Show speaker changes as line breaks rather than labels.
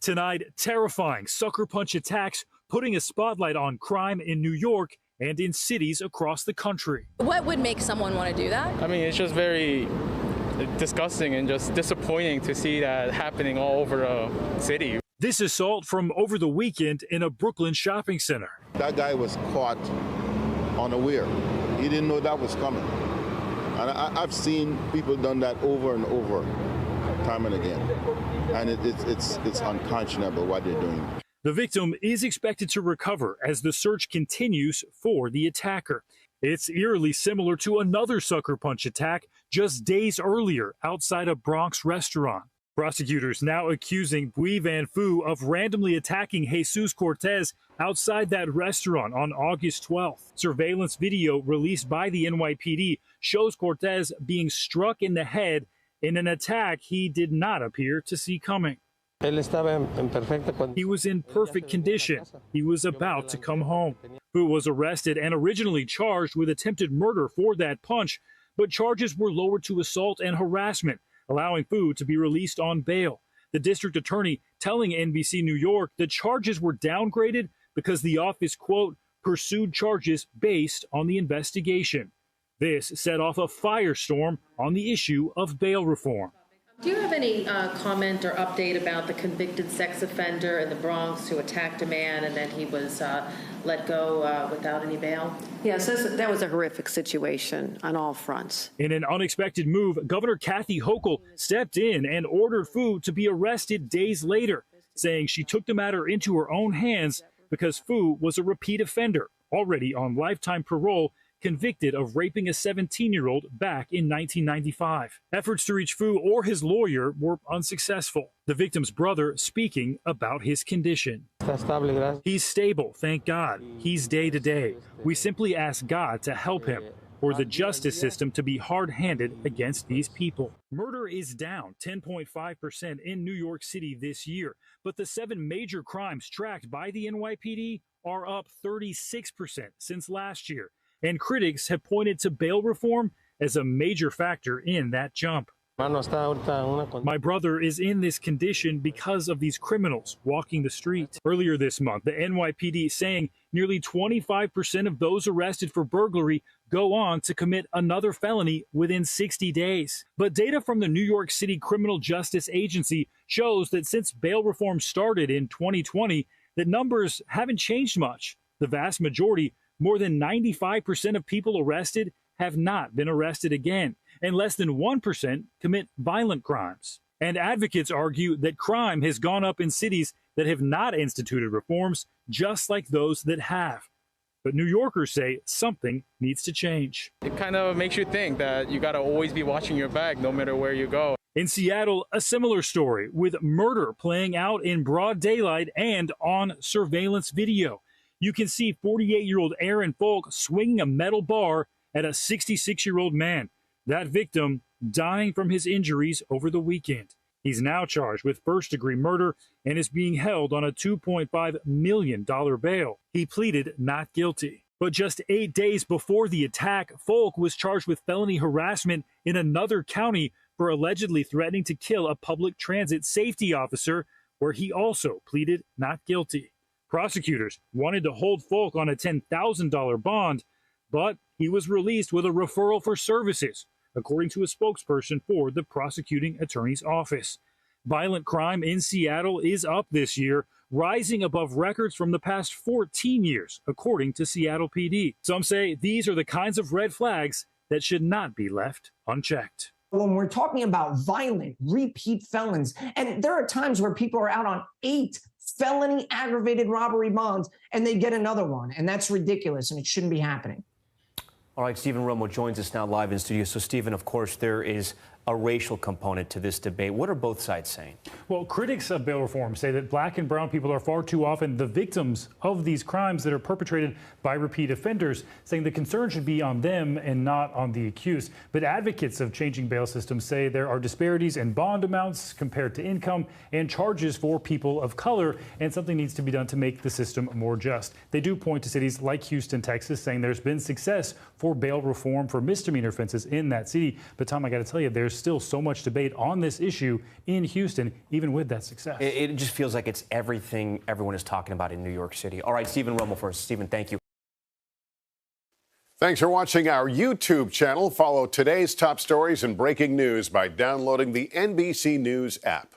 Tonight, terrifying sucker punch attacks putting a spotlight on crime in New York and in cities across the country.
What would make someone want to do that?
I mean, it's just very disgusting and just disappointing to see that happening all over the city.
This assault from over the weekend in a Brooklyn shopping center.
That guy was caught unaware. He didn't know that was coming. And I've seen people done that over and over, time and again. And it's unconscionable what they're doing.
The victim is expected to recover as the search continues for the attacker. It's eerily similar to another sucker punch attack just days earlier outside a Bronx restaurant. Prosecutors now accusing Bui Van Phu of randomly attacking Jesus Cortez outside that restaurant on August 12th. Surveillance video released by the NYPD shows Cortez being struck in the head in an attack he did not appear to see coming. He was in perfect condition. He was about to come home. Phu was arrested and originally charged with attempted murder for that punch, but charges were lowered to assault and harassment, allowing Phu to be released on bail. The district attorney telling NBC New York the charges were downgraded because the office, quote, pursued charges based on the investigation. This set off a firestorm on the issue of bail reform.
Do you have any comment or update about the convicted sex offender in the Bronx who attacked a man and then he was let go without any bail?
Yes, that was a horrific situation on all fronts.
In an unexpected move, Governor Kathy Hochul stepped in and ordered Phu to be arrested days later, saying she took the matter into her own hands because Phu was a repeat offender, already on lifetime parole, convicted of raping a 17-year-old back in 1995. Efforts to reach Phu or his lawyer were unsuccessful. The victim's brother speaking about his condition. He's stable, thank God. He's day to day. We simply ask God to help him, or the justice system to be hard-handed against these people. Murder is down 10.5% in New York City this year, but the 7 major crimes tracked by the NYPD are up 36% since last year. And critics have pointed to bail reform as a major factor in that jump. My brother is in this condition because of these criminals walking the street. Earlier this month, the NYPD saying nearly 25% of those arrested for burglary go on to commit another felony within 60 days. But data from the New York City Criminal Justice Agency shows that since bail reform started in 2020, the numbers haven't changed much. The vast majority, more than 95% of people arrested, have not been arrested again, and less than 1% commit violent crimes. And advocates argue that crime has gone up in cities that have not instituted reforms, just like those that have. But New Yorkers say something needs to change.
It kind of makes you think that you got to always be watching your back no matter where you go.
In Seattle, a similar story with murder playing out in broad daylight and on surveillance video. You can see 48-year-old Aaron Folk swinging a metal bar at a 66-year-old man. That victim dying from his injuries over the weekend. He's now charged with first-degree murder and is being held on a $2.5 million bail. He pleaded not guilty. But just 8 days before the attack, Folk was charged with felony harassment in another county for allegedly threatening to kill a public transit safety officer, where he also pleaded not guilty. Prosecutors wanted to hold Folk on a $10,000 bond, but he was released with a referral for services, according to a spokesperson for the prosecuting attorney's office. Violent crime in Seattle is up this year, rising above records from the past 14 years, according to Seattle PD. Some say these are the kinds of red flags that should not be left unchecked.
When we're talking about violent, repeat felons, and there are times where people are out on 8 felony aggravated robbery bonds and they get another one, and that's ridiculous, and it shouldn't be happening.
All right, Steven Romo joins us now live in studio. So, Steven, of course, there is a racial component to this debate. What are both sides saying?
Well, critics of bail reform say that black and brown people are far too often the victims of these crimes that are perpetrated by repeat offenders, saying the concern should be on them and not on the accused. But advocates of changing bail systems say there are disparities in bond amounts compared to income and charges for people of color, and something needs to be done to make the system more just. They do point to cities like Houston, Texas, saying there's been success for bail reform for misdemeanor offenses in that city. But, Tom, I got to tell you, there's there's still so much debate on this issue in Houston, even with that success.
It just feels like it's everything everyone is talking about in New York City. All right, Steven Romo for us. Steven, thank you.
Thanks for watching our YouTube channel. Follow today's top stories and breaking news by downloading the NBC News app.